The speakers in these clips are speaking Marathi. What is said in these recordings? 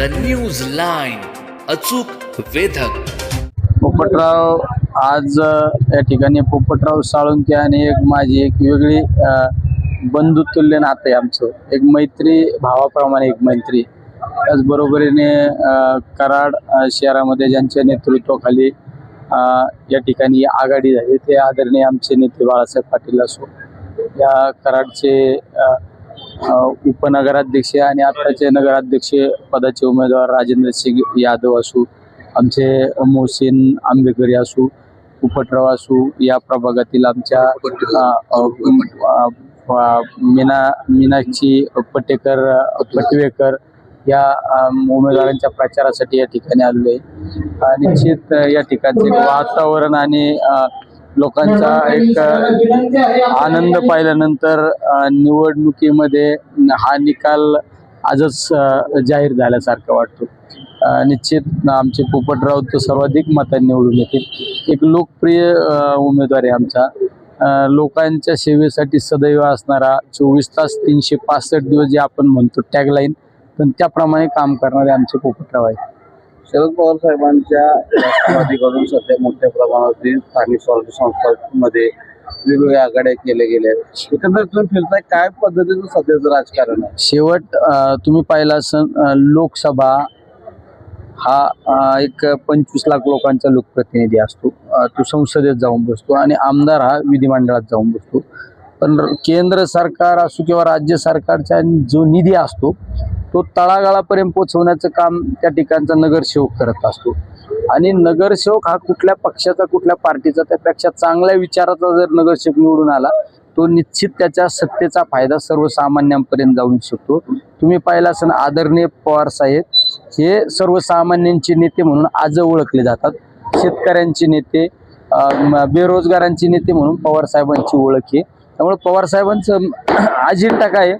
न्यूज लाईन, अचूक वेधक. पोपटराव आज या ठिकाणी पोपटराव साळुंखे आणि माझी एक वेगळी बंधुतुल्य नातं आहे आमचं. एक मैत्री, भावाप्रमाणे एक मैत्री. त्याचबरोबरीने कराड शहरामध्ये ज्यांच्या नेतृत्वाखाली या ठिकाणी आघाडी झाली ते आदरणीय आमचे नेते बाळासाहेब पाटील असो, या कराडचे उपनगराध्यक्ष आणि आताचे नगराध्यक्ष पदाचे उमेदवार राजेंद्र सिंग यादव असो, आमचे मोहसिन आंबेकरी असो, पोपटराव असो, या प्रभागातील आमच्या मीनाक्षी पटवेकर या उमेदवारांच्या प्रचारासाठी या ठिकाणी आलेलो आहे. निश्चित या ठिकाणचे वातावरण आणि लोकांचा एक आनंद पाहिल्यानंतर निवडणुकीमध्ये हा निकाल आजच जाहीर झाल्यासारखं वाटतो. निश्चित आमचे पोपटराव तर सर्वाधिक मतांनी निवडून येतील. एक लोकप्रिय उमेदवार आहे आमचा. लोकांच्या सेवेसाठी सदैव असणारा, 24 तास 365 दिवस जे आपण म्हणतो टॅगलाईन, पण त्याप्रमाणे काम करणारे आमचे पोपटराव आहे. शरद पवार साहेबांच्या राष्ट्रवादीकडून सध्या मोठ्या प्रमाणावरती स्थानिक स्वराज्य संस्थांमध्ये वेगवेगळ्या आघाड्या केल्या गेल्या आहेत. एकंदरीत तुम्ही फिरताय, काय पद्धतीचं सध्याचं राजकारण आहे? शेवट तुम्ही पाहिला असेल, लोकसभा हा एक 25 लाख लोकांचा लोकप्रतिनिधी असतो. तो संसदेत जाऊन बसतो आणि आमदार हा विधिमंडळात जाऊन बसतो. पण केंद्र सरकार असो किंवा राज्य सरकारचा जो निधी असतो तो तळागाळापर्यंत पोहोचवण्याचं काम त्या ठिकाणचा नगरसेवक करत असतो. आणि नगरसेवक हा कुठल्या पक्षाचा, कुठल्या पार्टीचा, त्यापेक्षा चांगल्या विचाराचा जर नगरसेवक निवडून आला तो निश्चित त्याच्या सत्तेचा फायदा सर्वसामान्यांपर्यंत जाऊ शकतो. तुम्ही पाहिला असेल, आदरणीय पवार साहेब हे सर्वसामान्यांचे नेते म्हणून आज ओळखले जातात. शेतकऱ्यांचे नेते, बेरोजगारांचे नेते म्हणून पवार साहेबांची ओळख आहे. त्यामुळे पवार साहेबांचं अजेंडा काय आहे?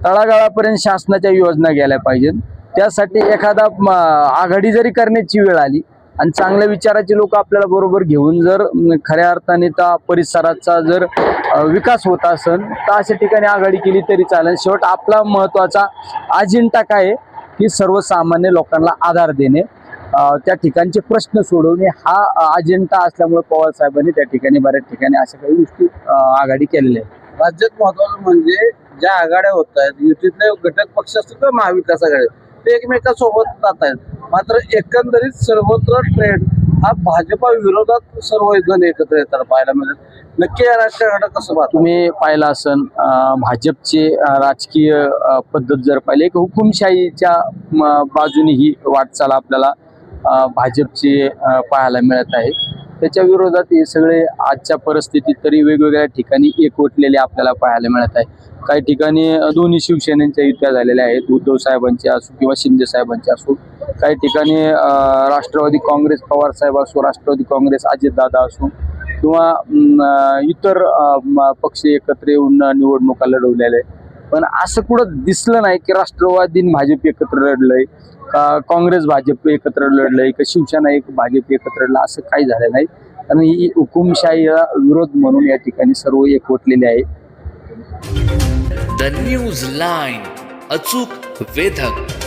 तळागाळापर्यंत शासनाच्या योजना गेल्या पाहिजेत. त्यासाठी एखादा आघाडी जरी करण्याची वेळ आली आणि चांगल्या विचाराचे लोक आपल्याला बरोबर घेऊन जर खऱ्या अर्थाने त्या परिसराचा जर विकास होत असेल तर अशा ठिकाणी आघाडी केली तरी चालेल. शेवट आपला महत्त्वाचा अजेंडा काय आहे की सर्वसामान्य लोकांना आधार देणे, त्या ठिकाणचे प्रश्न सोडवणे, हा अजेंडा असल्यामुळे पवार साहेबांनी त्या ठिकाणी बऱ्याच ठिकाणी अशा काही गोष्टी आघाडी केलेल्या आहेत. राज्यात महत्वाचं म्हणजे ज्या आघाड्या होत आहेत, युतीतले घटक पक्ष असतील किंवा महाविकास आघाडी, ते एकमेकांसोबत जात आहेत. मात्र एकंदरीत सर्वत्र ट्रेंड हा भाजपा विरोधात सर्व जण एकत्र येतात पाहायला मिळत. नक्की या राजकारणात कसं पाहता? तुम्ही पाहिला असेल, भाजपचे राजकीय पद्धत जर पाहिली, एक हुकुमशाहीच्या बाजूने ही वाटचाल आपल्याला भाजपची पाहायला मिळत आहे. त्याच्या विरोधात हे सगळे आजच्या परिस्थितीत तरी वेगवेगळ्या ठिकाणी एकवटलेले आपल्याला पाहायला मिळत आहे. काही ठिकाणी दोन्ही शिवसेनेच्या युत्या झालेल्या आहेत, उद्धव साहेबांच्या असो किंवा शिंदे साहेबांच्या असो. काही ठिकाणी राष्ट्रवादी काँग्रेस पवार साहेब असो, राष्ट्रवादी काँग्रेस अजितदादा असो किंवा इतर पक्ष एकत्र येऊन निवडणुका लढवलेल्या आहेत. पण असं कुठं दिसलं नाही की राष्ट्रवादी भाजप एकत्र लढलंय का, काँग्रेस भाजप एकत्र लढलंय का, शिवसेना एक भाजप एकत्र लढलं, असं काही झालं नाही. आणि ही हुकुमशाहीला विरोध म्हणून या ठिकाणी सर्व एकवटलेले आहे. न्यूज लाईन, अचूक वेधक.